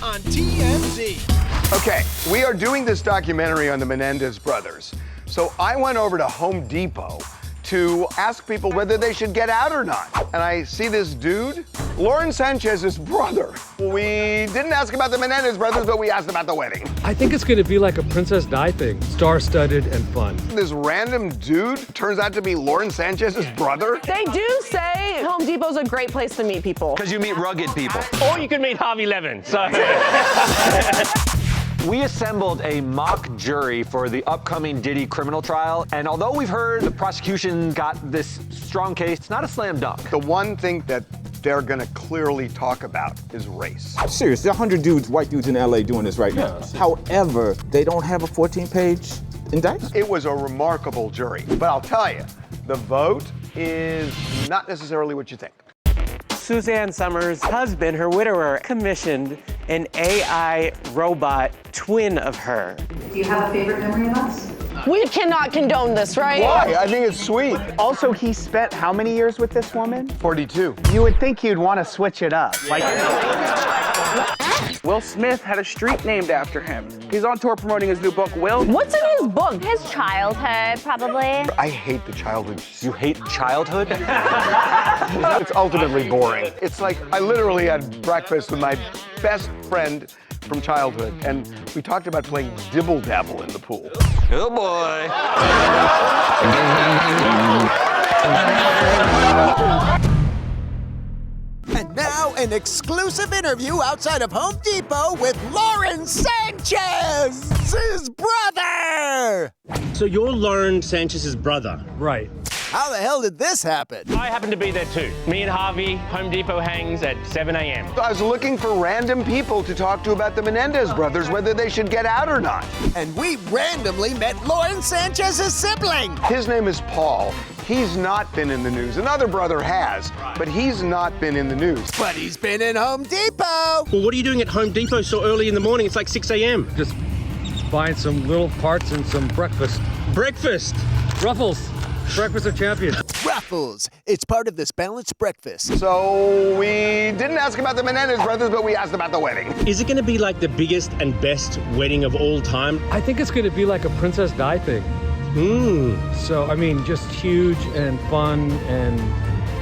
on TMZ. Okay, we are doing this documentary on the Menendez brothers. So I went over to Home Depot to ask people whether they should get out or not. And I see this dude, Lauren Sanchez's brother. We didn't ask about the Menendez brothers, but we asked about the wedding. I think it's gonna be like a Princess Di thing, star-studded and fun. This random dude turns out to be Lauren Sanchez's brother. They do say Home Depot's a great place to meet people. Because you meet rugged people. Or you could meet Harvey Levin. So. We assembled a mock jury for the upcoming Diddy criminal trial, and although we've heard the prosecution got this strong case, it's not a slam dunk. The one thing that they're gonna clearly talk about is race. Serious, there are 100 dudes, white dudes in LA doing this right now. However, they don't have a 14-page indictment. It was a remarkable jury, but I'll tell you, the vote is not necessarily what you think. Suzanne Somers' husband, her widower, commissioned an AI robot twin of her. Do you have a favorite memory of us? We cannot condone this, right? Why? I think it's sweet. Also, he spent how many years with this woman? 42. You would think he'd want to switch it up. Like, Will Smith had a street named after him. He's on tour promoting his new book, Will. What's in his book? His childhood, probably. I hate the childhood. You hate childhood? It's ultimately boring. It's like I literally had breakfast with my best friend from childhood, and we talked about playing dibble dabble in the pool. Oh boy. And now, an exclusive interview outside of Home Depot with Lauren Sanchez, his brother! So you're Lauren Sanchez's brother? Right. How the hell did this happen? I happen to be there too. Me and Harvey, Home Depot hangs at 7 a.m. I was looking for random people to talk to about the Menendez brothers, whether they should get out or not. And we randomly met Lauren Sanchez's sibling. His name is Paul. He's not been in the news. Another brother has, but he's not been in the news. But he's been in Home Depot. Well, what are you doing at Home Depot so early in the morning? It's like 6 a.m. Just buying some little parts and some breakfast. Breakfast. Ruffles, breakfast of champions. Ruffles. It's part of this balanced breakfast. So we didn't ask about the Menendez brothers, but we asked about the wedding. Is it going to be like the biggest and best wedding of all time? I think it's gonna be like a Princess Di thing. So, I mean, just huge and fun and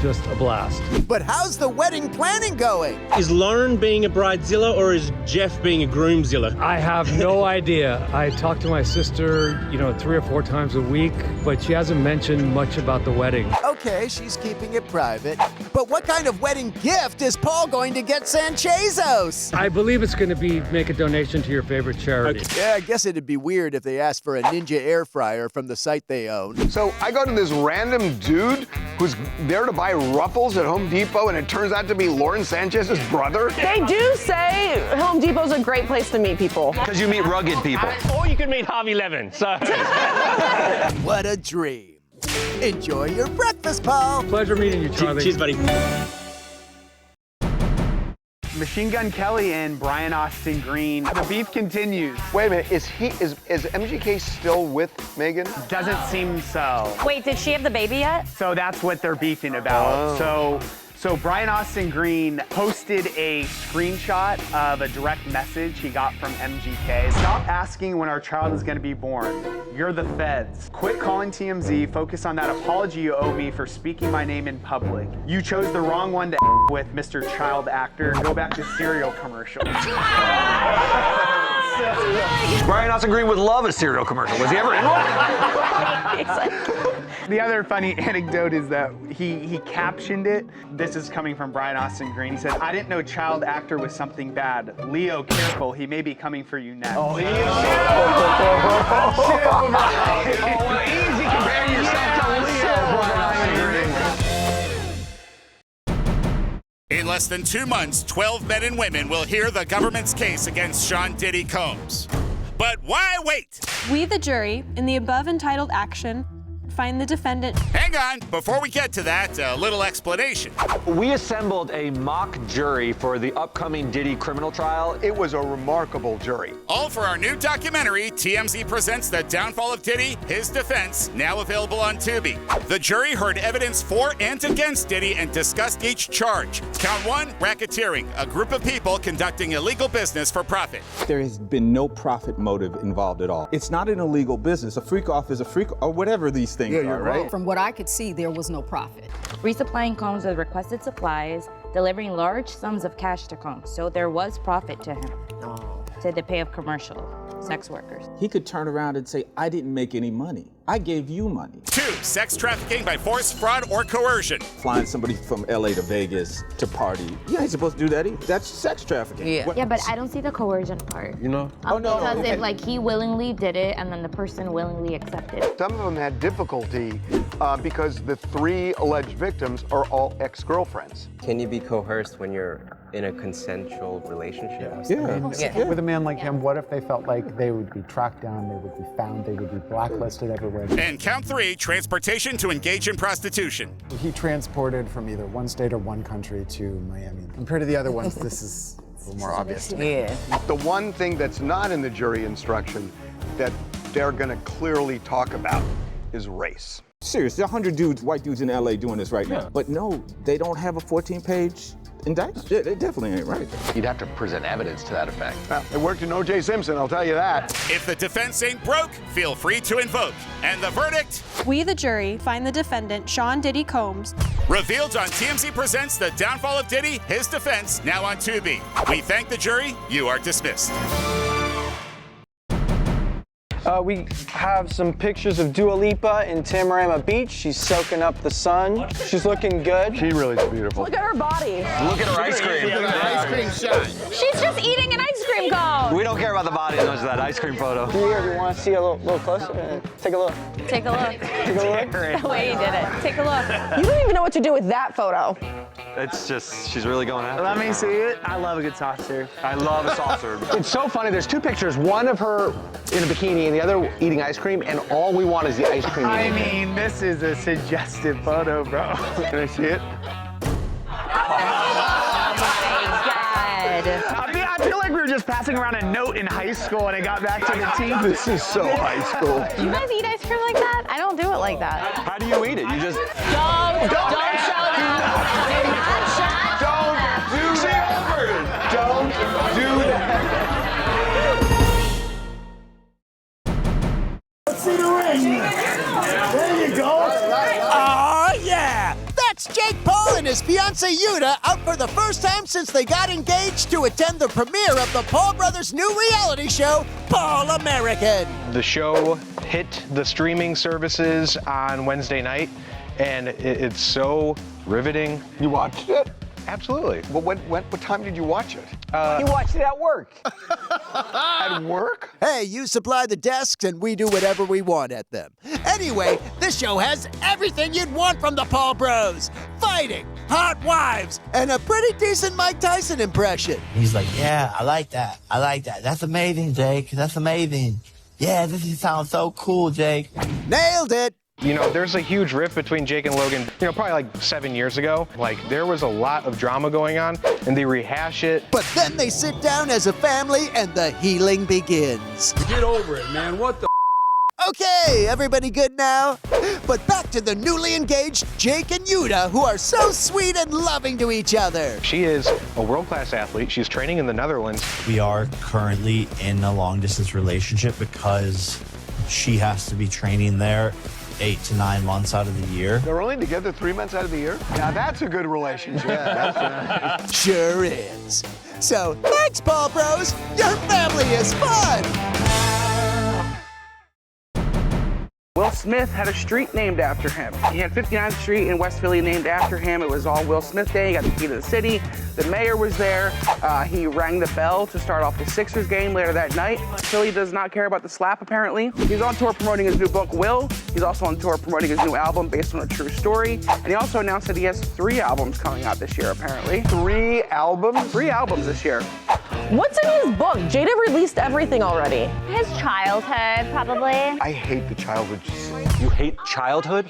just a blast. But how's the wedding planning going? Is Lauren being a bridezilla or is Jeff being a groomzilla? I have no idea. I talk to my sister, 3 or 4 times a week, but she hasn't mentioned much about the wedding. Okay, she's keeping it private. But what kind of wedding gift is Paul going to get Sanchezos? I believe it's gonna be make a donation to your favorite charity. Yeah, I guess it'd be weird if they asked for a Ninja air fryer from the site they own. So I go to this random dude who's there to buy Ruffles at Home Depot, and it turns out to be Lauren Sanchez's brother. They do say Home Depot's a great place to meet people. Because you meet rugged people. Or you could meet Harvey Levin. So. What a dream. Enjoy your breakfast, Paul. Pleasure meeting you, Charlie. Cheers, buddy. Machine Gun Kelly and Brian Austin Green. The beef continues. Wait a minute, is MGK still with Megan? Doesn't seem so. Wait, did she have the baby yet? So that's what they're beefing about. So Brian Austin Green posted a screenshot of a direct message he got from MGK. Stop asking when our child is gonna be born. You're the feds. Quit calling TMZ. Focus on that apology you owe me for speaking my name in public. You chose the wrong one to with, Mr. Child Actor. Go back to cereal commercials. Brian Austin Green would love a cereal commercial. Was he ever in one? The other funny anecdote is that he captioned it. This is coming from Brian Austin Green. He said, I didn't know child actor was something bad. Leo, careful, he may be coming for you next. Oh, Leo. Easy comparing yourself to Leo, Brian Austin Green. In less than 2 months, 12 men and women will hear the government's case against Sean Diddy Combs. But why wait? We, the jury, in the above entitled action, find the defendant. Hang on, before we get to that, a little explanation. We assembled a mock jury for the upcoming Diddy criminal trial. It was a remarkable jury. All for our new documentary, TMZ presents The Downfall of Diddy, His Defense, now available on Tubi. The jury heard evidence for and against Diddy and discussed each charge. Count 1, racketeering, a group of people conducting illegal business for profit. There has been no profit motive involved at all. It's not an illegal business. A freak off is a freak, or whatever these things are, right? From what I could see, there was no profit. Resupplying combs with requested supplies, delivering large sums of cash to combs. So there was profit to him, to the pay of commercial sex workers. He could turn around and say, I didn't make any money. I gave you money. 2, sex trafficking by force, fraud, or coercion. Flying somebody from LA to Vegas to party. You ain't supposed to do that either. That's sex trafficking. Yeah, but I don't see the coercion part. You know? Because if like he willingly did it and then the person willingly accepted. Some of them had difficulty because the 3 alleged victims are all ex-girlfriends. Can you be coerced when you're in a consensual relationship? Yeah. With a man like him, what if they felt like they would be tracked down, they would be found, they would be blacklisted everywhere? And count 3, transportation to engage in prostitution. He transported from either one state or one country to Miami. Compared to the other ones, this is a little more obvious to me. The one thing that's not in the jury instruction that they're going to clearly talk about is race. Seriously, 100 dudes, white dudes in LA doing this right now. But no, they don't have a 14-page indictment. Yeah, they definitely ain't right. You'd have to present evidence to that effect. Well, it worked in O.J. Simpson, I'll tell you that. If the defense ain't broke, feel free to invoke. And the verdict? We, the jury, find the defendant, Sean Diddy Combs. Revealed on TMZ presents The Downfall of Diddy, His Defense, now on Tubi. We thank the jury. You are dismissed. We have some pictures of Dua Lipa in Tamarama Beach. She's soaking up the sun. She's looking good. She really is beautiful. Look at her body. Look at her ice cream. Look at her ice cream shot. She's just eating an ice cream cone. We don't care about the body as much as that ice cream photo. Here, we want to see a little closer. Take a look. Take a look. Take a look. The way you did it. Take a look. You don't even know what to do with that photo. It's just, she's really going after Let it. me see it. I love a good saucer. I love a saucer. It's so funny. There's 2 pictures, one of her in a bikini and the other eating ice cream, and all we want is the ice cream. I mean, this is a suggestive photo, bro. Can I see it? I feel like we were just passing around a note in high school and it got back to the team. This is so high school. Do you guys eat ice cream like that? I don't do it like that. How do you eat it? You just... Don't show them. Do not show. Don't do that. Let's see the ring. There you go. Oh, yeah. That's Jake Paul and his fiancée Yuta out for the first time since they got engaged to attend the premiere of the Paul brothers' new reality show, Paul American. The show hit the streaming services on Wednesday night, and it's so riveting. You watched it? Absolutely. Well, what time did you watch it? He watched it at work. At work? Hey, you supply the desks and we do whatever we want at them. Anyway, this show has everything you'd want from the Paul Bros. Fighting, hot wives, and a pretty decent Mike Tyson impression. He's like, yeah, I like that. I like that. That's amazing, Jake. That's amazing. Yeah, this sounds so cool, Jake. Nailed it. You know, there's a huge rift between Jake and Logan, probably like 7 years ago. Like, there was a lot of drama going on, and they rehash it. But then they sit down as a family and the healing begins. Get over it, man. What the? Okay, everybody good now? But back to the newly engaged Jake and Yuta, who are so sweet and loving to each other. She is a world-class athlete. She's training in the Netherlands. We are currently in a long-distance relationship because she has to be training there 8 to 9 months out of the year. They're only together 3 months out of the year? Now that's a good relationship. Sure is. So, thanks, Paul Bros. Your family is fun. Will Smith had a street named after him. He had 59th Street in West Philly named after him. It was all Will Smith Day. He got the key to the city. The mayor was there. He rang the bell to start off the Sixers game later that night. Philly does not care about the slap, apparently. He's on tour promoting his new book, Will. He's also on tour promoting his new album based on a true story. And he also announced that he has 3 albums coming out this year, apparently. 3 albums? 3 albums this year. What's in his book? Jada released everything already. His childhood, probably. I hate the childhood. You hate childhood?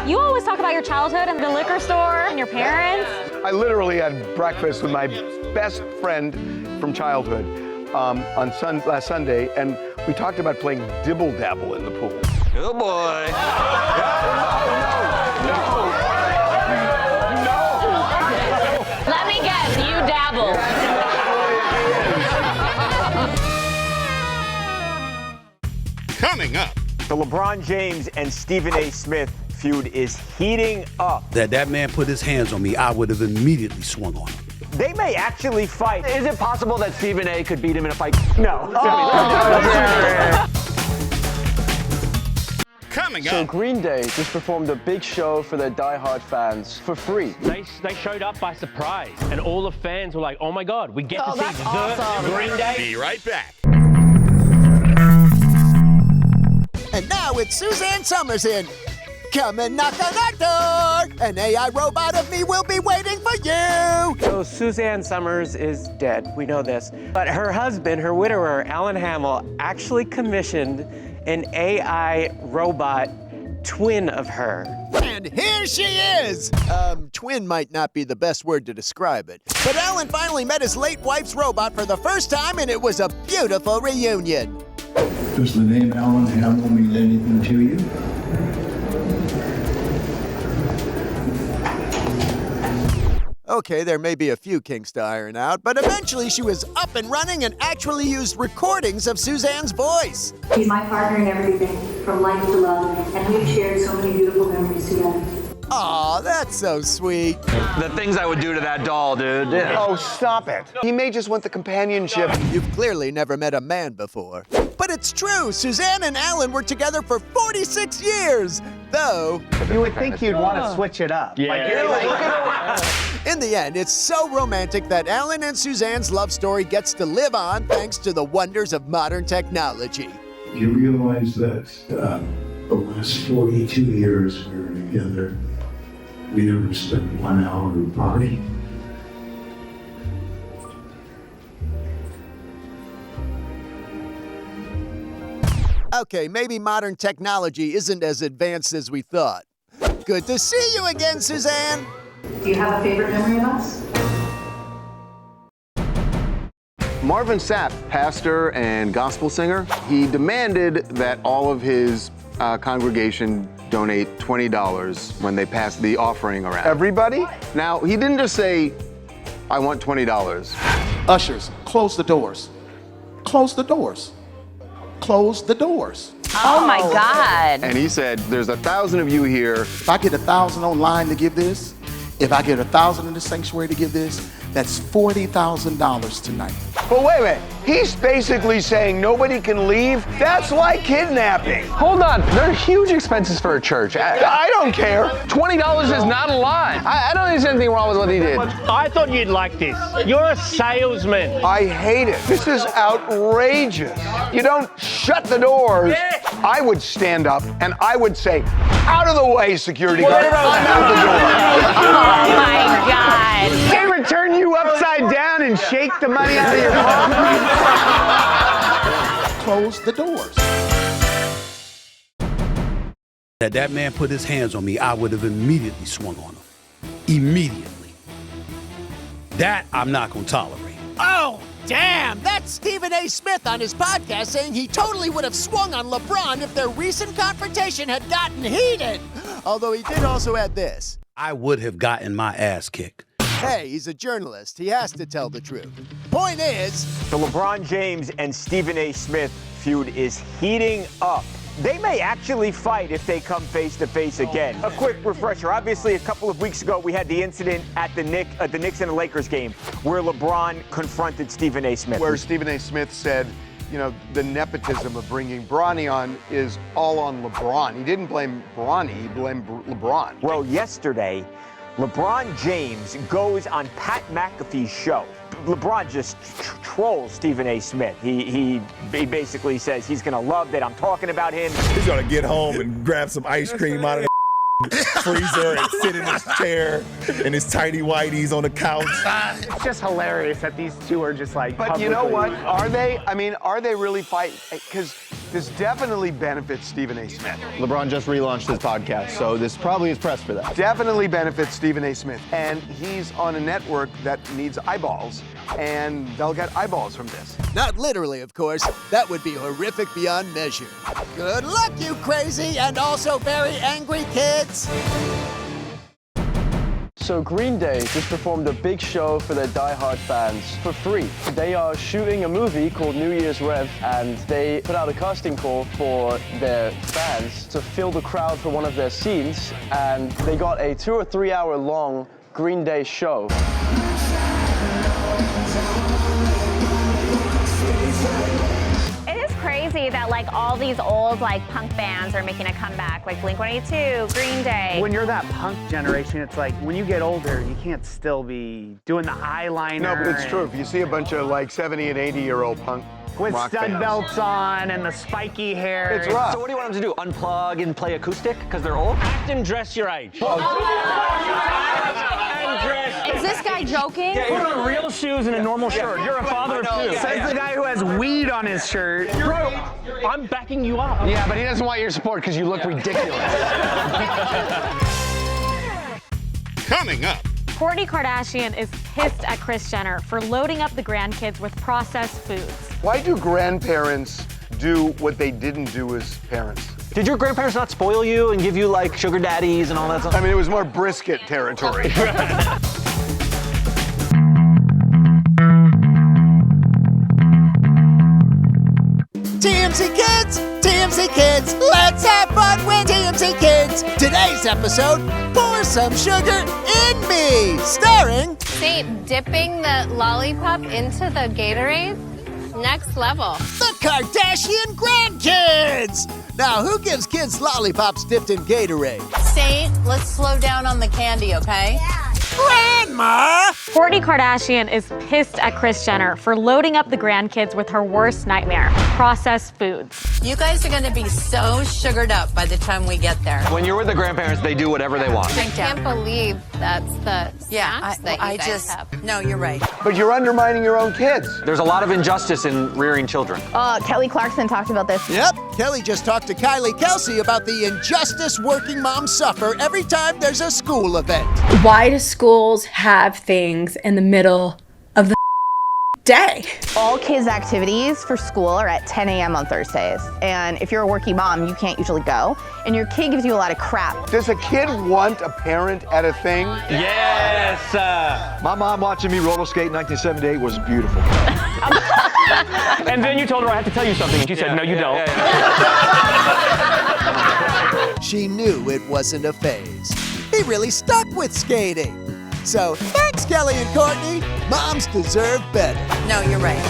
You always talk about your childhood and the liquor store and your parents. I literally had breakfast with my best friend from childhood on last Sunday, and we talked about playing dibble dabble in the pool. Oh boy. Let me guess, you dabble. Coming up. The LeBron James and Stephen A. Smith feud is heating up. That man put his hands on me, I would have immediately swung on him. They may actually fight. Is it possible that Stephen A. could beat him in a fight? No. Coming So up. Green Day just performed a big show for their diehard fans for free. They showed up by surprise, and all the fans were like, "Oh my God, we get to see that's awesome. Green Day." Be right back. And now it's Suzanne Somers in. Come and knock on our door. An AI robot of me will be waiting for you. So Suzanne Somers is dead, we know this. But her husband, her widower, Alan Hamill, actually commissioned an AI robot twin of her. And here she is. Twin might not be the best word to describe it. But Alan finally met his late wife's robot for the first time, and it was a beautiful reunion. Does the name Alan Hamill mean anything to you? Okay, there may be a few kinks to iron out, but eventually she was up and running and actually used recordings of Suzanne's voice. He's my partner in everything, from life to love, and we've shared so many beautiful memories together. Aw, that's so sweet. The things I would do to that doll, dude. Yeah. Oh, stop it. He may just want the companionship. You've clearly never met a man before. But it's true, Suzanne and Alan were together for 46 years, though... You would think you'd want to switch it up. Yeah. In the end, it's so romantic that Alan and Suzanne's love story gets to live on thanks to the wonders of modern technology. You realize that the last 42 years we were together, we never spent 1 hour apart. Okay, maybe modern technology isn't as advanced as we thought. Good to see you again, Suzanne. Do you have a favorite memory of us? Marvin Sapp, pastor and gospel singer, he demanded that all of his congregation donate $20 when they pass the offering around. Everybody? Now, he didn't just say, I want $20. Ushers, close the doors. Close the doors. Close the doors. Oh my God. And he said, there's 1,000 of you here. If I get 1,000 online to give this, if I get 1,000 in the sanctuary to give this, that's $40,000 tonight. But wait. He's basically saying nobody can leave? That's like kidnapping. Hold on, there are huge expenses for a church. I don't care. $20 is not a lot. I don't think there's anything wrong with what he did. I thought you'd like this. You're a salesman. I hate it. This is outrageous. You don't shut the doors. I would stand up and I would say, out of the way, security guard. I'm out the door. Oh my God. They would turn you upside down and shake the money out of your pocket. Close the doors. That man put his hands on me, I would have immediately swung on him. Immediately. That I'm not going to tolerate. Oh, damn! That's Stephen A. Smith on his podcast saying he totally would have swung on LeBron if their recent confrontation had gotten heated. Although he did also add this. I would have gotten my ass kicked. Hey, he's a journalist. He has to tell the truth. Point is... The LeBron James and Stephen A. Smith feud is heating up. They may actually fight if they come face to face again. A quick refresher. Obviously, a couple of weeks ago, we had the incident at the Knicks and the Lakers game where LeBron confronted Stephen A. Smith. Where Stephen A. Smith said, you know, the nepotism of bringing Bronny on is all on LeBron. He didn't blame Bronny, he blamed LeBron. Well, yesterday, LeBron James goes on Pat McAfee's show. LeBron just trolls Stephen A. Smith. He basically says he's going to love that I'm talking about him. He's going to get home and grab some ice cream out of the freezer and sit in his chair in his tidy whities on the couch. It's just hilarious that these two are just like. But you know what? Are they? I mean, are they really fighting? Because this definitely benefits Stephen A. Smith. LeBron just relaunched his podcast, so this probably is press for that. Definitely benefits Stephen A. Smith. And he's on a network that needs eyeballs, and they'll get eyeballs from this. Not literally, of course. That would be horrific beyond measure. Good luck, you crazy and also very angry kids. So Green Day just performed a big show for their die-hard fans for free. They are shooting a movie called New Year's Rev, and they put out a casting call for their fans to fill the crowd for one of their scenes, and they got a 2 or 3 hour long Green Day show. Crazy that like all these old like punk bands are making a comeback, like Blink-182, Green Day. When you're that punk generation, it's like when you get older, you can't still be doing the eyeliner. No, but it's true. If you see a bunch of like 70 and 80-year-old punk with rock stud bands. belts on and the spiky hair. It's rough. So what do you want them to do? Unplug and play acoustic because they're old? Act and dress your age. Is this guy joking? Put on real shoes and a normal shirt. You're a father of two. Says the guy who has weed on his shirt. Bro, I'm backing you up. Yeah, but he doesn't want your support because you look ridiculous. Coming up. Kourtney Kardashian is pissed at Kris Jenner for loading up the grandkids with processed foods. Why do grandparents do what they didn't do as parents? Did your grandparents not spoil you and give you like sugar daddies and all that stuff? I mean, it was more brisket territory. TMZ Kids, let's have fun with TMZ Kids. Today's episode, Pour Some Sugar in Me, starring... See, dipping the lollipop into the Gatorade, next level. The Kardashian grandkids. Now, who gives kids lollipops dipped in Gatorade? Saint, let's slow down on the candy, okay? Grandma! Kourtney Kardashian is pissed at Kris Jenner for loading up the grandkids with her worst nightmare, processed foods. You guys are gonna be so sugared up by the time we get there. When you're with the grandparents, they do whatever they want. I can't believe that's the snacks that you guys have. No, you're right. But you're undermining your own kids. There's a lot of injustice in rearing children. Kelly Clarkson talked about this. Yep, Kelly just talked to Kylie Kelsey about the injustice working moms suffer every time there's a school event. Why do schools have things in the middle of the day? All kids' activities for school are at 10 a.m. on Thursdays. And if you're a working mom, you can't usually go. And your kid gives you a lot of crap. Does a kid want a parent at a thing? Yes! My mom watching me roller skate in 1978 was beautiful. And then you told her I have to tell you something, and she said, no, you don't. She knew it wasn't a phase. He really stuck with skating. So, thanks, Kelly and Kourtney. Moms deserve better. No, you're right.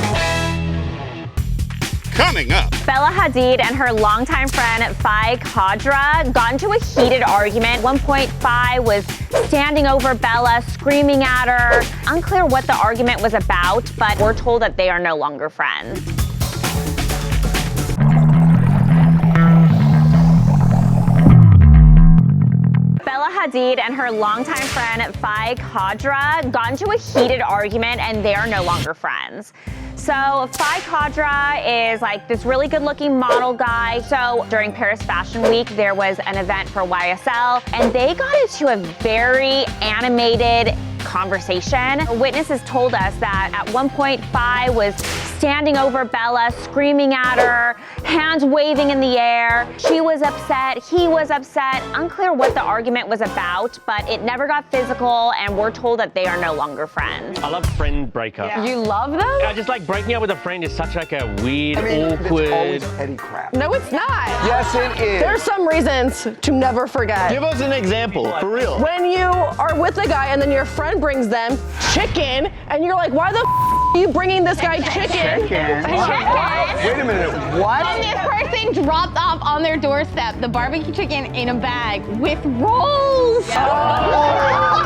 Coming up. Bella Hadid and her longtime friend, Faye Khadra, got into a heated argument. At one point, Faye was standing over Bella, screaming at her. Unclear what the argument was about, but we're told that they are no longer friends. Bella Hadid and her longtime friend, Faye Khadra, got into a heated argument and they are no longer friends. So Faye Khadra is like this really good-looking model guy. So during Paris Fashion Week, there was an event for YSL, and they got into a very animated conversation. Witnesses told us that at one point, Faye was standing over Bella, screaming at her, hands waving in the air. She was upset, he was upset. Unclear what the argument was about, but it never got physical, and we're told that they are no longer friends. I love friend breakups. Yeah. You love them? I just like breaking up with a friend is such like a weird, awkward. It's always petty crap. No, it's not. Yes, it is. There's some reasons to never forget. Give us an example, for real. When you are with a guy and then your friend brings them chicken, and you're like, why the are you bringing this guy chicken? Wait a minute, what? And this person dropped off on their doorstep the barbecue chicken in a bag with rolls. At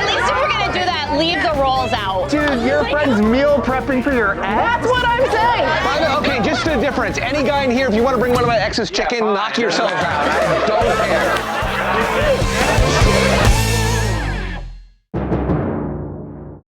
least if you're gonna do that. Leave the rolls out. Dude, your friend's meal prepping for your ex? That's what I'm saying. By the way, okay, just the difference. Any guy in here, if you want to bring one of my ex's chicken, knock yourself out. I don't care.